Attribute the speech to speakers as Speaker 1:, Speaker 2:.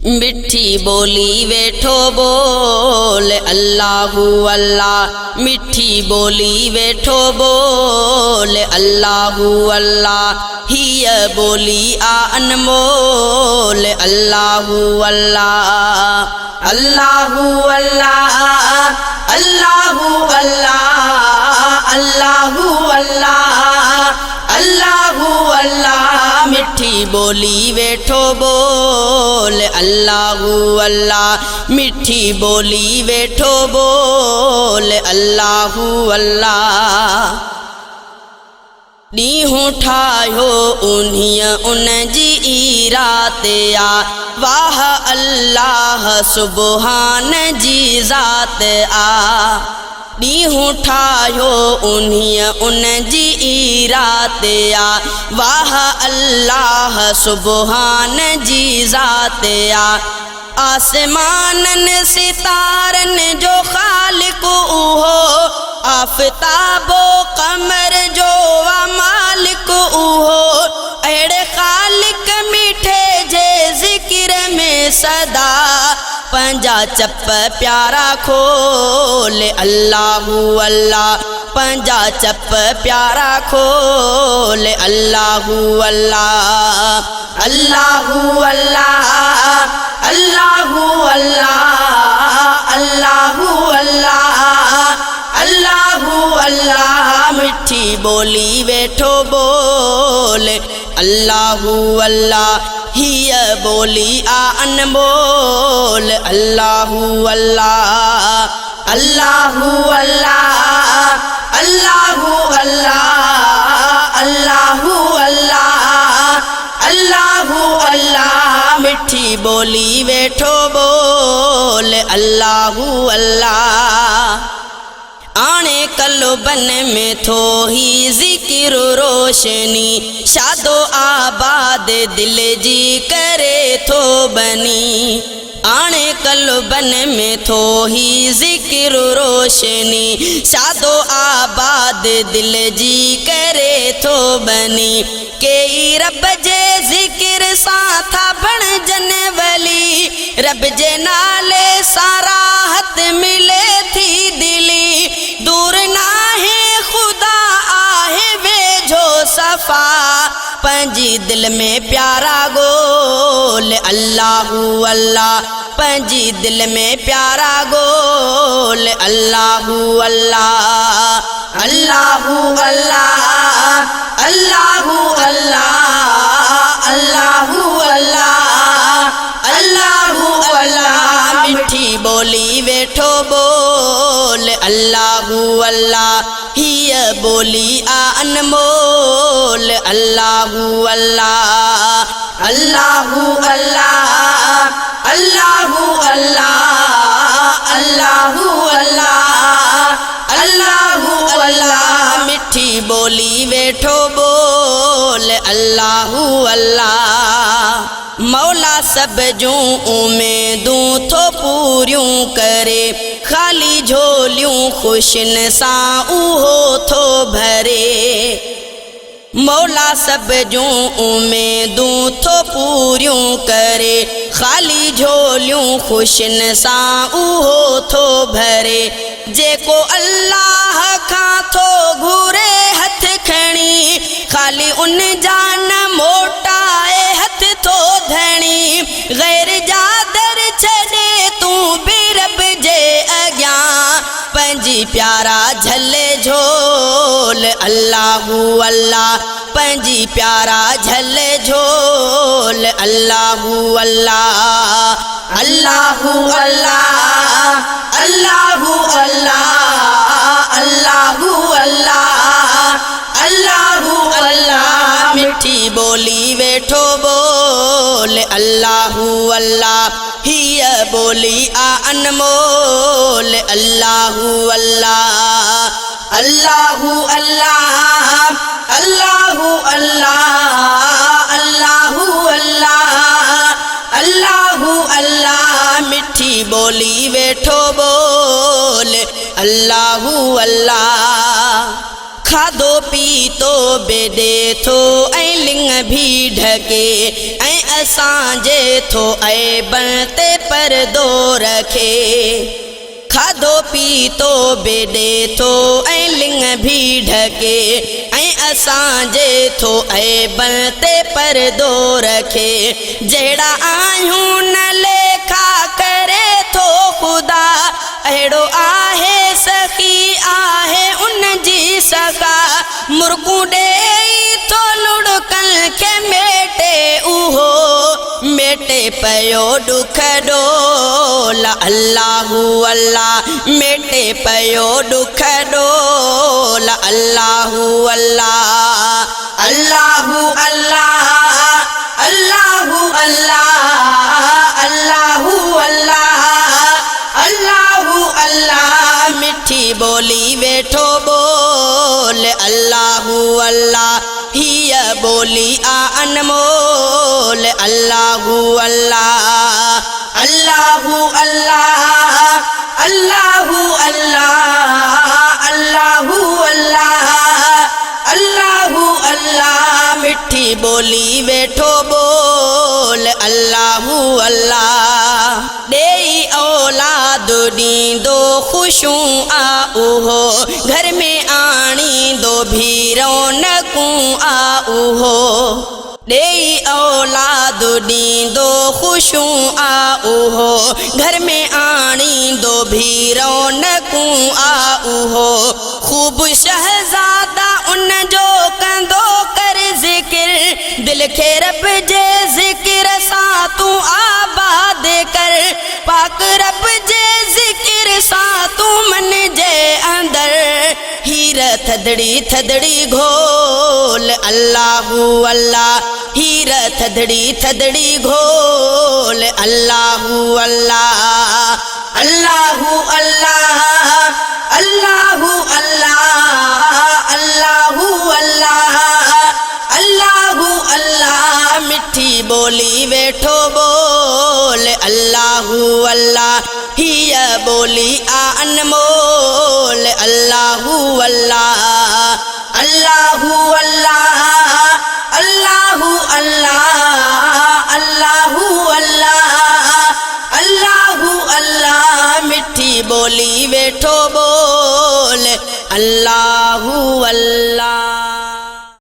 Speaker 1: मिठी बोली वेठो बोल अल्लाहु अल्लाह। मिठी बोली वेठो बोल अल्लाहु अल्लाह। हिय बोली आ अनमोल अल्लाहु अल्लाह। अल्लाहु अल्लाह अल्लाहु अल्लाह अल्लाहु अल्लाह अल्लाहु अल्लाह। मिठी बोली वेठो बोल अल्लाहु अल्लाह। मिठी बोली वेठो बोल अल्लाहु अल्लाह। ॾींहुं ठाहियो उन्हीअ उन जी रात आ, वाह अल्लाह सुबहान जी ज़ात आ। ॾींहुं ठाहियो उन्हीअ उन जी रात आ, वाह अल्लाह सुबहान जी ज़ात आ। आसमाननि सितारनि जो ख़ालिक़ उहो, आफ़ताबो क़मर जो मालिक उहो। अहिड़े ख़ालिक़ मिठे जे ज़िक्र में सदा पंहिंजा चप प्यारा खोल अल्लाहु अल्लाह। पंहिंजा चप प्यारा खोल अल्लाहु अल्लाह। अल्लाहु अल्लाह अल्लाहु अल्लाह अल्लाहु अल्लाह अल्लाहु अल्लाह। मिठी बोली वेठो बोल अल्लाहु अल्लाह। हिय बोली आ अनमोल अल्लाहु अल्लाह। अल्लाहु अल्लाह अल्लाहु अल्लाह अल्लाहु अल्लाह अल्लाहु अल्लाह। मिठी बोली वेठो बोल अल्लाहु अल्लाह। आणे कल्बन में थो ही ज़िक्र रोशनी, शादो आबाद दिल जी करे थो बनी। आणे कल्बन में थो ही ज़िक्र रोशनी, शादो आबाद दिल जी करे थो बनी। केई रब जे ज़िक्र सां था बणजन वली, रब जे नाले सां राहत मिले थी दिली। दूर नाहे खुदा आहे वेझो सफ़ा, पंहिंजी दिल में प्यारा गोल अल्लाहु अल्लाह। पंहिंजी दिल में प्यारा गोल अल्लाहु अल्लाह। अल्लाहु अल्लाह अल्लाहु अल्लाह अल्लाहु अल्लाह अल्लाहु अल्लाह। मिठी बोली वेठो बोल अल्लाहु अल्लाह। हिय बोली आ अनमोल अल्लाहु अल्लाह। अल्लाहु अल्लाह अल्लाहु अल्लाह अल्लाहु अल्लाह अल्लाहु अल्लाह। मिठी बोली वेठो बोल अल्लाहु अल्लाह। मौला सब जूं उमेदूं थो पूरियूं करे, ख़ाली झोलियूं ख़ुशिन सां उहो थो भरे। मौला सब जूं उमेदूं थो पूरियूं करे, ख़ाली झोलियूं ख़ुशिन सां उहो थो भरे। जेको अल्लाह खां थो घुरे हथ खणी, ख़ाली उन जा न मोटाए हथ थो धणी। गैर जा दर छॾे तूं बि रब जे अॻियां, पंहिंजी प्यारा झले झोल अल्लाहु अल्लाह। पंहिंजी प्यारा झले झोल अल्लाहु अल्लाह। अल्लाहु अल्लाह अल्लाहु अल्लाह अल्लाहु अल्लाह अल्लाहु अल्लाह। मिठी बोली वेठो बोल अल्लाहु अल्लाह। हिय बोली आ अनमोल अल्लाहु अल्लाह। अल्लाहु अल्लाह अल्लाहु अल्लाह अल्लाहु अल्लाह अल्लाहु अल्लाह। मिठी बोली वेठो बोल अल्लाहु अल्लाह। खाधो पीतो बेॾे थो ऐं लिंग भी ढके ऐं असांजे थो ऐबनि ते परदो रखे। खाधो पीतो बेॾे थो ऐं लिंग भी ढके ऐं असांजे थो ऐबनि ते परदो रखे। जहिड़ा आहियूं न लेखा करे थो ख़ुदा, अहिड़ो आहे सखी आहे उन जी सखा। मुर्गूं ॾेई थो लुड़कनि खे मेटे उहो, मेटे पियो ॾुख ॾोला अल्लाहु अल्लाह, मेटे पियो ॾुख ॾोला अल्लाहु अल्लाह। अल्लाहु अल्लाह अल्लाहु अल्लाह अल्लाहु अल्लाह अल्लाहु अल्लाह। मिठी बोली वेठो बोल अल्लाहु अल्लाह, हीअ बोली आ अनमोल अल्लाहु अल्लाह। अल्लाहु अल्लाह अल्लाहु अल्लाह अल्लाहु अल्लाह अल्लाहु अल्लाह। मिठी बोली वेठो बोल अल्लाहु अल्लाह। ॾेई औलाद ॾींदो ख़ुशियूं आ उहो, घर में आणींदो भी रौनकूं आ उहो। ॾेई औलाद ॾींदो ख़ुशियूं आ उहो, घर में आणींदो भी रौनकूं आ उहो। ख़ूब शहज़ादा उन जो कंदो कर ज़िक्र, दिल खे रब जे ज़िक्र सां तूं आबाद कर। पाक रब जे ज़िक्र सां तूं मन जे अंदर हीर थदड़ी थदड़ी घोल अल्लाहु अल्लाह, हीर थदड़ी थदड़ी घोल अल्लाहु अल्लाह। अल्लाहु अल्लाह अल्लाहु अल्लाह अल्लाहु अल्लाह अल्लाहु अल्लाह। मिठी बोली वेठो बोल अल्लाहु अल्लाह, हीअ बोली आ अनमोल अल्लाहु अल्लाह। अल्लाहु अल्लाह अल्लाहु अल्लाह अल्लाहु अल्लाह अल्लाहु अल्लाह। मिठी बोली वेठो बोल अल्लाहु अल्लाह।